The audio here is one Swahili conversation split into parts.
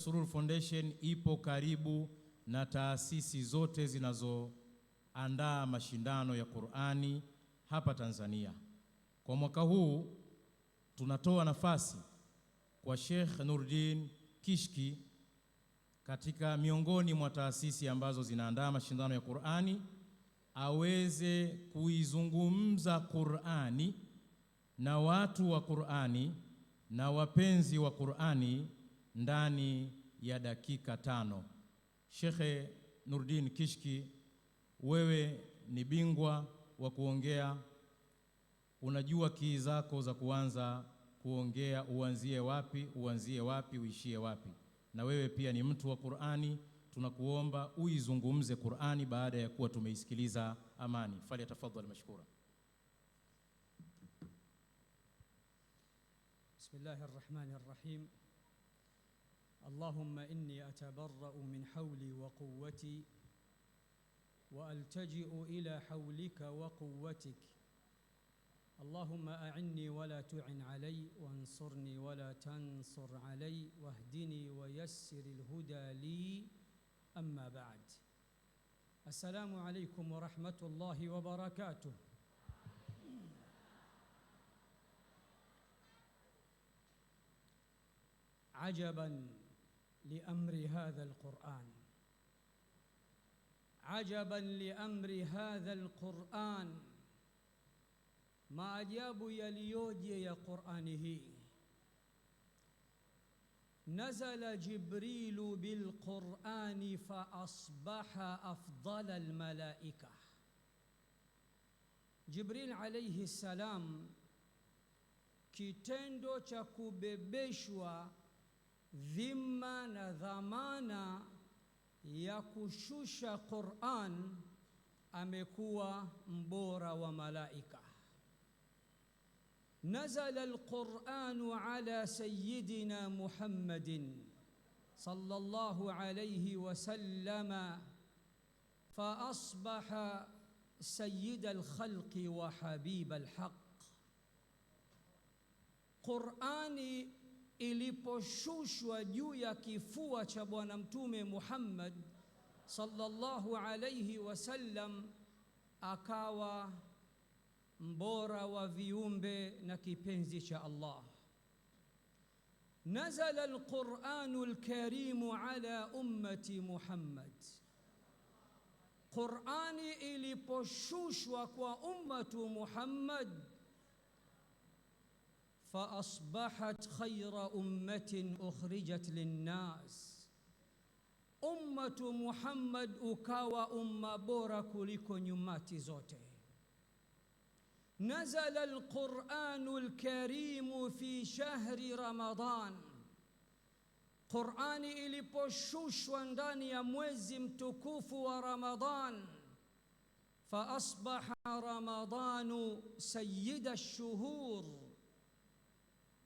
Surur Foundation ipo karibu na taasisi zote zinazoandaa mashindano ya Qur'ani hapa Tanzania. Kwa mwaka huu tunatoa nafasi kwa Sheikh Nurdin Kishki katika miongoni mwa taasisi ambazo zinaandaa mashindano ya Qur'ani aweze kuizungumza Qur'ani na watu wa Qur'ani na wapenzi wa Qur'ani ndani ya dakika 5. Sheikh Nurdin Kishki, wewe ni bingwa wa kuongea, unajua kii zako za kuanza kuongea, uanzie wapi, uishie wapi. Na wewe pia ni mtu wa Qur'ani, tunakuomba uizungumze Qur'ani baada ya kuwa tumeisikiliza amani. Fali tafadhali mashkura. Bismillahirrahmanirrahim. Allahumma inni atabarra'u min hawli wa quwwati wa altaji'u ila hawlika wa quwwatik. Allahumma a'inni wa la tu'in alay wansurni wa la tansur alay wahdini wa yassir al-huda li amma ba'd. Assalamu alaykum wa rahmatullahi wa barakatuh. عجبا لأمر هذا القرآن، عجبا لأمر هذا القرآن. ما أجاب يليوجي يا قرآنه. نزل جبريل بالقرآن فأصبح أفضل الملائكة. جبريل عليه السلام kitendo cha kubebeshwa dhima na dhamana ya kushusha Qur'an, amekuwa mbora wa malaika. Nazala al-Qur'anu ala sayyidina Muhammadin sallallahu alayhi wa sallama fa asbaha sayyid al-khalqi wa habib al-haq. Qur'ani iliposhushwa juu ya kifua cha Bwana Mtume Muhammad sallallahu alayhi wasallam, akawa mbora wa viumbe na kipenzi cha Allah. Nazala al-Qur'anu al-Karimu ala ummati Muhammad. Qur'ani iliposhushwa kwa ummatu Muhammad, فأصبحت خير أمة أخرجت للناس. أمة محمد أكاوى أمة بورك لكم يماتي زوتي. نزل القرآن الكريم في شهر رمضان. قرآن إليبوشوش وانداني يا mwezi mtukufu wa Ramadan. فأصبح رمضان سيد الشهور.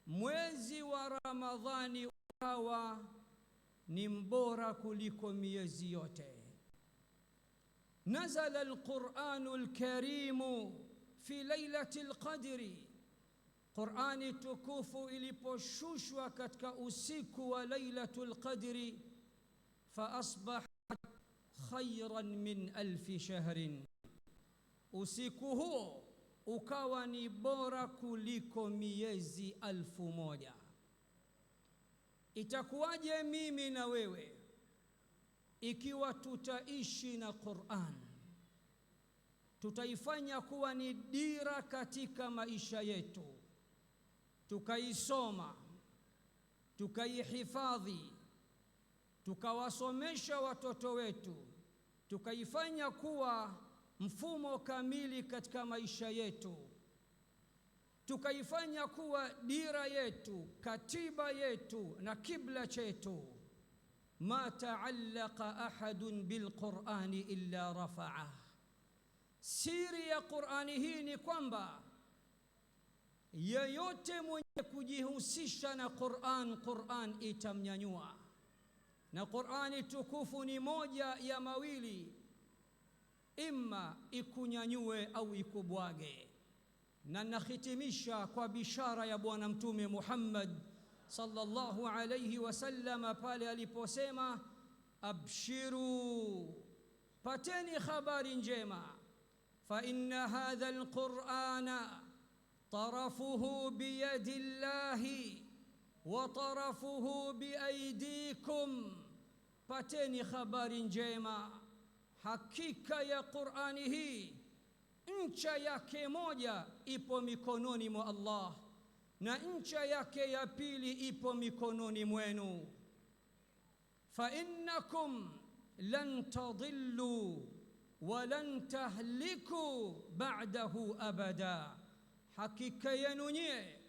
Mwezi wa Ramadhani ukawa ni mbora kuliko miezi yote. Nazala al-Qur'anu al-Karimu fi lailati al-Qadri. Qur'ani tukufu iliposhushwa katika usiku wa lailatul Qadri, fa asbahat khayran min alfi shahrin. Usiku huo ukawa ni bora kuliko miezi 1000. Itakuwaje mimi na wewe ikiwa tutaishi na Qur'an, tutaifanya kuwa ni dira katika maisha yetu, tukaisoma, tukaihifadhi, tukawasomesha watoto wetu, tukaifanya kuwa mfumo kamili katika maisha yetu, tukaifanya kuwa dira yetu, katiba yetu na kibla chetu. Ma ta'allaqa ahadun bilqur'ani illa rafa'ah. Siri ya Qur'ani hii ni kwamba yeyote mwenye kujihusisha na Qur'an, Qur'an itamnyanyua. Na Qur'ani tukufu ni moja ya mawili, imma ikunyanyue au ikubwage. Na nahitimisha kwa bishara ya Bwana Mtume Muhammad sallallahu alayhi wasallam pale aliposema abshiru, pateni habari njema, fa inna hadha alqur'ana tarafuhu biyadi llahi wa tarafuhu biaydikum, pateni habari njema, hakika ya Qur'ani hii ncha yake moja ipo mikononi mwa Allah na ncha yake ya pili ipo mikononi mwenu. Fa innakum lan tadillu wa lan tahliku ba'dahu abada, hakika yenu nyie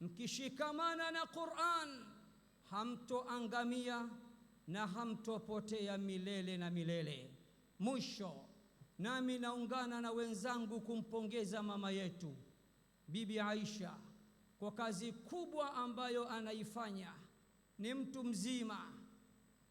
mkishikamana na Qur'an hamtoangamia na hamtopotea milele na milele. Mwisho, nami naungana na wenzangu kumpongeza mama yetu Bibi Aisha kwa kazi kubwa ambayo anaifanya. Ni mtu mzima,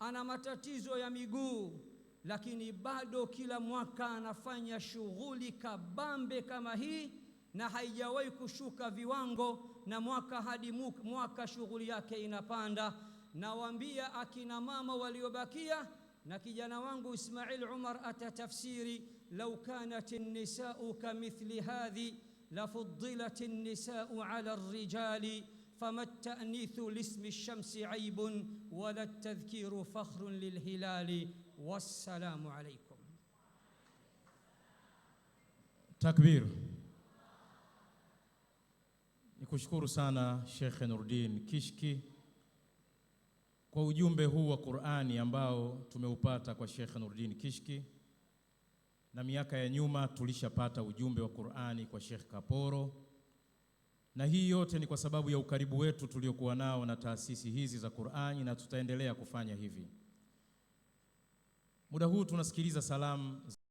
ana matatizo ya miguu, lakini bado kila mwaka anafanya shughuli kabambe kama hii na haijawahi kushuka viwango, na mwaka hadi mwaka shughuli yake inapanda. Nawaambia akina mama waliobakia na kijana wangu Ismail Umar atatafsiri, law kanat an-nisa'u kamithli hadhi lafuddilat an-nisa'u 'ala ar-rijali fama at-ta'nithu lismi ash-shamsi 'aybun wala at-tadhkiru fakhrun lil-hilali. Wassalamu alaykum. Takbir. Nikushukuru sana Sheikh Nuruddin Kishki kwa ujumbe huu wa Qur'ani ambao tumeupata kwa Sheikh Nuruddin Kishki, na miaka ya nyuma tulishapata ujumbe wa Qur'ani kwa Sheikh Kaporo, na hii yote ni kwa sababu ya ukaribu wetu tuliokuwa nao na taasisi hizi za Qur'ani, na tutaendelea kufanya hivi. Muda huu tunasikiliza salamu